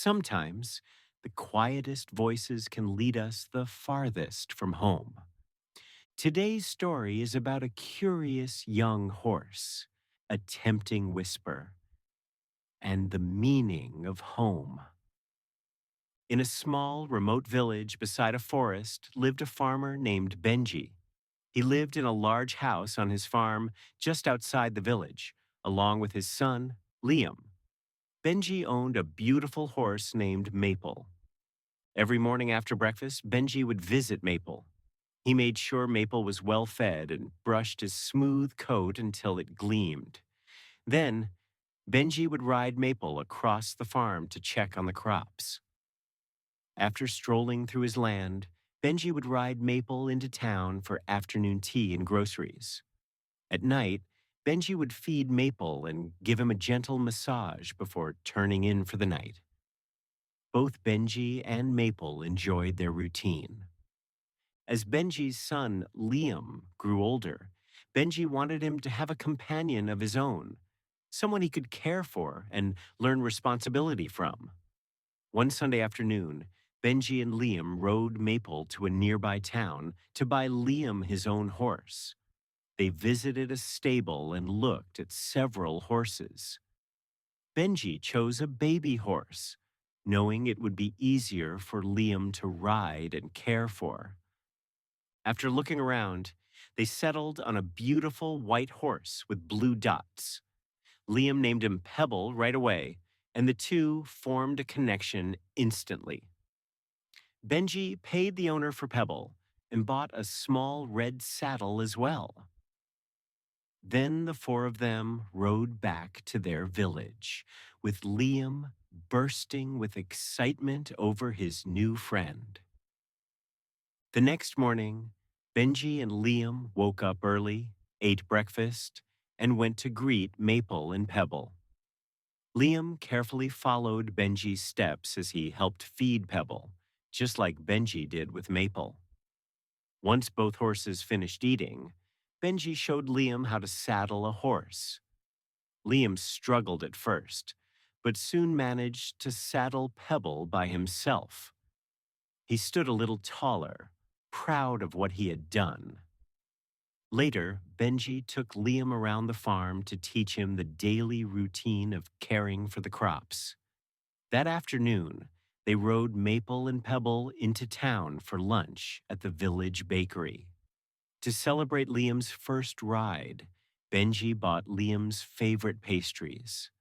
Sometimes the quietest voices can lead us the farthest from home. Today's story is about a curious young horse, a tempting whisper, and the meaning of home. In a small, remote village beside a forest lived a farmer named Benji. He lived in a large house on his farm just outside the village, along with his son, Liam. Benji owned a beautiful horse named Maple. Every morning after breakfast, Benji would visit Maple. He made sure Maple was well fed and brushed his smooth coat until it gleamed. Then, Benji would ride Maple across the farm to check on the crops. After strolling through his land, Benji would ride Maple into town for afternoon tea and groceries. At night, Benji would feed Maple and give him a gentle massage before turning in for the night. Both Benji and Maple enjoyed their routine. As Benji's son, Liam, grew older, Benji wanted him to have a companion of his own, someone he could care for and learn responsibility from. One Sunday afternoon, Benji and Liam rode Maple to a nearby town to buy Liam his own horse. They visited a stable and looked at several horses. Benji chose a baby horse, knowing it would be easier for Liam to ride and care for. After looking around, they settled on a beautiful white horse with blue dots. Liam named him Pebble right away, and the two formed a connection instantly. Benji paid the owner for Pebble and bought a small red saddle as well. Then the four of them rode back to their village, with Liam bursting with excitement over his new friend. The next morning, Benji and Liam woke up early, ate breakfast, and went to greet Maple and Pebble. Liam carefully followed Benji's steps as he helped feed Pebble, just like Benji did with Maple. Once both horses finished eating, Benji showed Liam how to saddle a horse. Liam struggled at first, but soon managed to saddle Pebble by himself. He stood a little taller, proud of what he had done. Later, Benji took Liam around the farm to teach him the daily routine of caring for the crops. That afternoon, they rode Maple and Pebble into town for lunch at the village bakery. To celebrate Liam's first ride, Benji bought Liam's favorite pastries.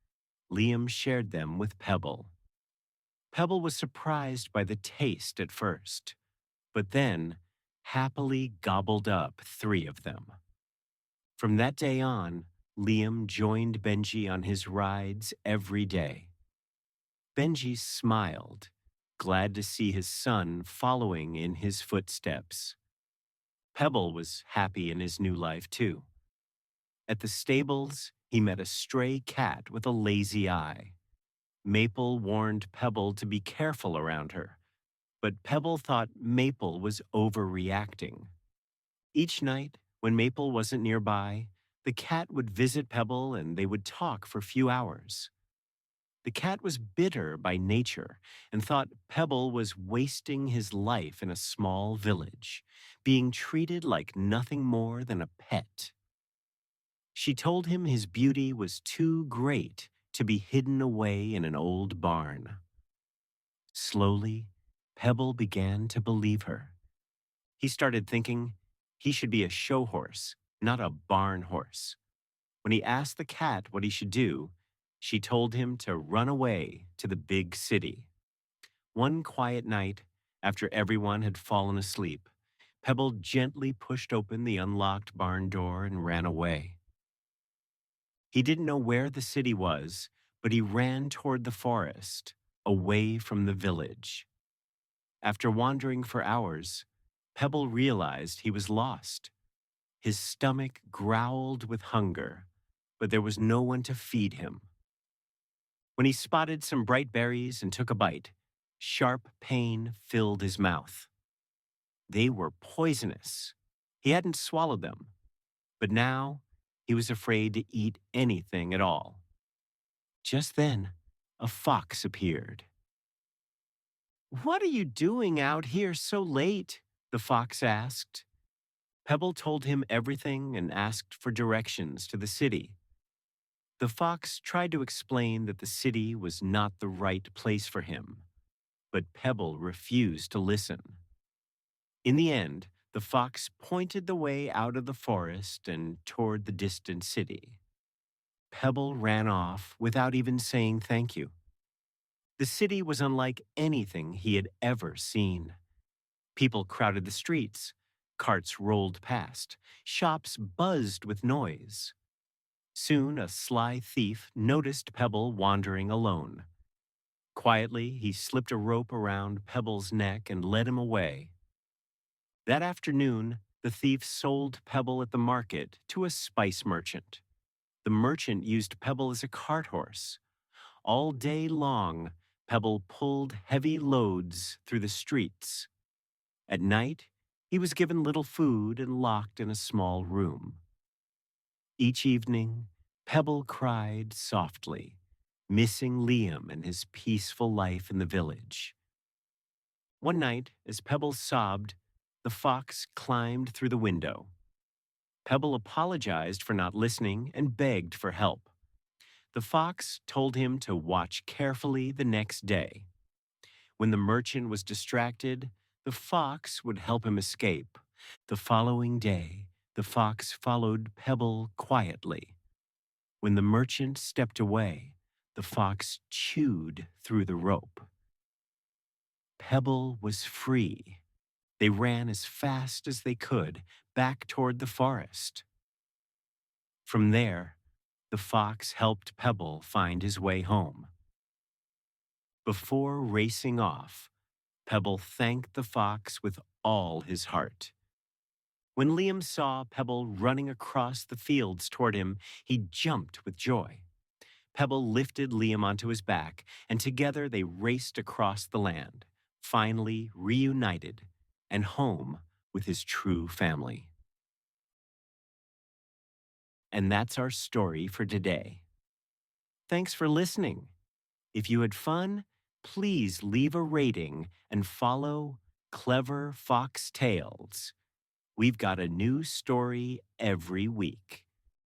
Liam shared them with Pebble. Pebble was surprised by the taste at first, but then happily gobbled up 3 of them. From that day on, Liam joined Benji on his rides every day. Benji smiled, glad to see his son following in his footsteps. Pebble was happy in his new life too. At the stables, he met a stray cat with a lazy eye. Maple warned Pebble to be careful around her, but Pebble thought Maple was overreacting. Each night, when Maple wasn't nearby, the cat would visit Pebble and they would talk for a few hours. The cat was bitter by nature and thought Pebble was wasting his life in a small village, being treated like nothing more than a pet. She told him his beauty was too great to be hidden away in an old barn. Slowly, Pebble began to believe her. He started thinking he should be a show horse, not a barn horse. When he asked the cat what he should do, she told him to run away to the big city. One quiet night, after everyone had fallen asleep, Pebble gently pushed open the unlocked barn door and ran away. He didn't know where the city was, but he ran toward the forest, away from the village. After wandering for hours, Pebble realized he was lost. His stomach growled with hunger, but there was no one to feed him. When he spotted some bright berries and took a bite, sharp pain filled his mouth. They were poisonous. He hadn't swallowed them, but now he was afraid to eat anything at all. Just then, a fox appeared. What are you doing out here so late? The fox asked. Pebble told him everything and asked for directions to the city. The fox tried to explain that the city was not the right place for him, but Pebble refused to listen. In the end, the fox pointed the way out of the forest and toward the distant city. Pebble ran off without even saying thank you. The city was unlike anything he had ever seen. People crowded the streets, carts rolled past, shops buzzed with noise. Soon a sly thief noticed Pebble wandering alone. Quietly, he slipped a rope around Pebble's neck and led him away. That afternoon, the thief sold Pebble at the market to a spice merchant. The merchant used Pebble as a cart horse. All day long, Pebble pulled heavy loads through the streets. At night, he was given little food and locked in a small room. Each evening, Pebble cried softly, missing Liam and his peaceful life in the village. One night, as Pebble sobbed, the fox climbed through the window. Pebble apologized for not listening and begged for help. The fox told him to watch carefully the next day. When the merchant was distracted, the fox would help him escape. The following day, the fox followed Pebble quietly. When the merchant stepped away, the fox chewed through the rope. Pebble was free. They ran as fast as they could back toward the forest. From there, the fox helped Pebble find his way home. Before racing off, Pebble thanked the fox with all his heart. When Liam saw Pebble running across the fields toward him, he jumped with joy. Pebble lifted Liam onto his back, and together they raced across the land, finally reunited and home with his true family. And that's our story for today. Thanks for listening. If you had fun, please leave a rating and follow Clever Fox Tales. We've got a new story every week.